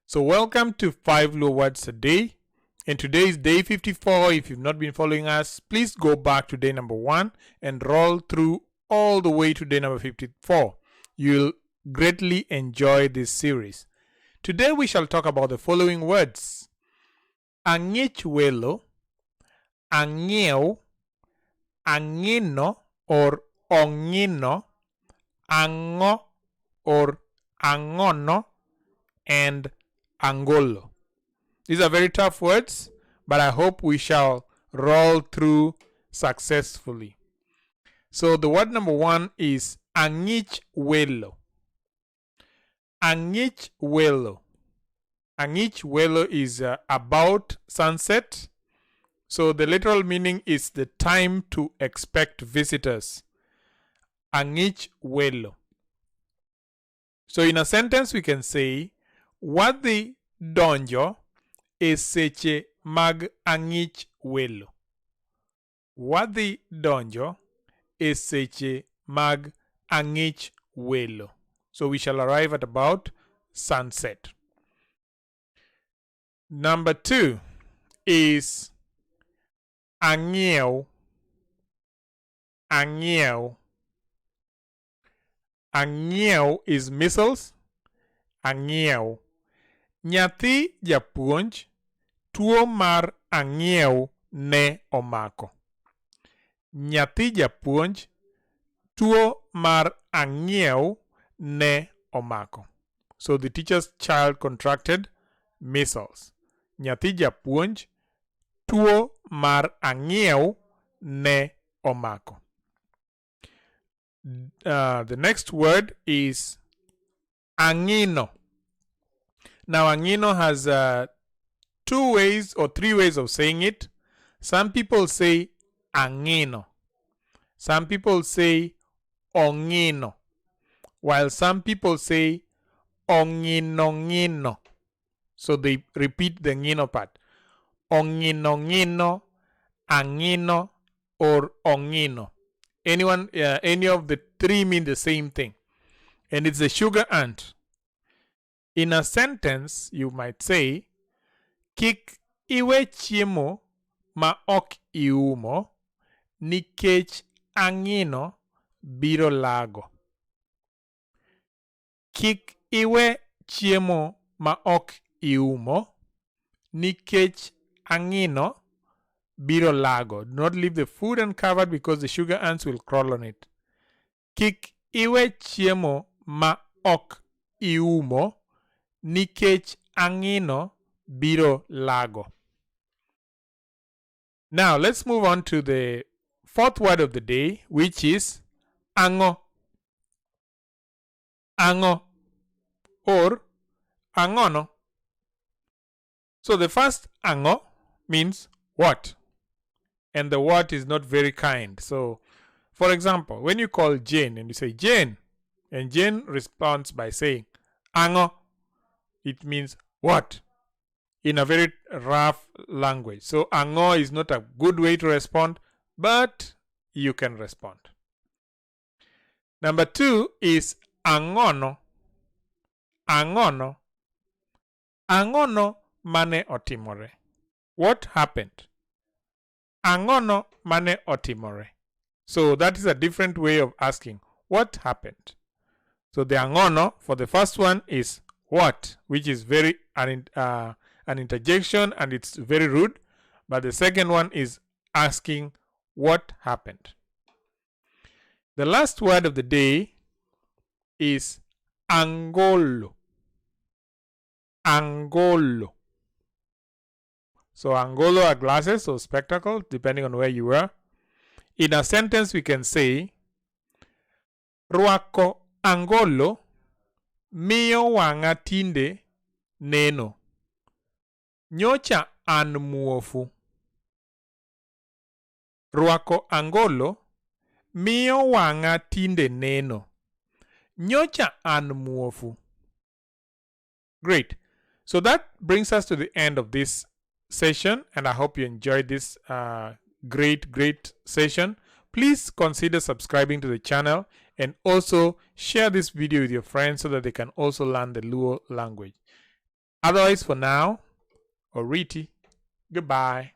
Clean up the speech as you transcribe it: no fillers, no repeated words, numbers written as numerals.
So welcome to 5 Luo Words A Day. And today is day 54. If you've not been following us, please go back to day number 1 and roll through all the way to day number 54. You'll greatly enjoy this series. Today we shall talk about the following words: ang'ich welo, ang'iew, ang'ino or ong'ino, ang'o or ang'ono, and Angolo. These are very tough words, but I hope we shall roll through successfully. So the word number 1 is ang'ich welo. Ang'ich welo. Ang'ich welo is about sunset. So the literal meaning is the time to expect visitors. Ang'ich welo. So in a sentence we can say, wadhi donjo e seche mag ang'ich welo. Wadhi donjo e seche mag ang'ich welo. So we shall arrive at about sunset. Number 2 is ang'iew. Ang'iew. Ang'iew is missiles. Ang'iew. Nyathi japuonj, tuo mar ang'iew ne omako. Nyathi japuonj, tuo mar ang'iew ne omako. So the teacher's child contracted measles. Nyathi japuonj, tuo mar ang'iew ne omako. The next word is angino. Now angino has 2 ways or 3 ways of saying it. Some people say angino. Some people say ong'ino. While some people say ong'ino. So they repeat the ngino part. Ong'ino, angino, or ong'ino. Any of the 3 mean the same thing. And it's the sugar ant. In a sentence, you might say, kik iwe chiemo ma ok iumo, nikech ang'ino biro lago. Kik iwe chiemo ma ok iumo, nikech ang'ino biro lago. Do not leave the food uncovered because the sugar ants will crawl on it. Kik iwe chiemo ma ok iumo, nikech ang'ino biro lago. Now let's move on to the 4th word of the day, which is ang'o. Ang'o or ang'ono. So the first ang'o means what, and the what is not very kind. So for example, when you call Jane and you say Jane, and Jane responds by saying ang'o, it means what, in a very rough language. So ang'o is not a good way to respond, but you can respond. Number 2 is ang'ono. Ang'ono. Ang'ono mane otimore. What happened? Ang'ono mane otimore. So that is a different way of asking what happened. So the ang'ono for the first one is what, which is very an interjection and it's very rude. But the second one is asking what happened. The last word of the day is Angolo. Angolo. So Angolo are glasses or spectacles, depending on where you are. In a sentence, we can say, Rwako angolo miyo wang'a tinde neno. Nyocha an muofu. Rwako angolo miyo wang'a tinde neno. Nyocha an muofu. Great. So that brings us to the end of this session, and I hope you enjoyed this great session. Please consider subscribing to the channel and also share this video with your friends so that they can also learn the Luo language. Otherwise, for now, Oriti, goodbye.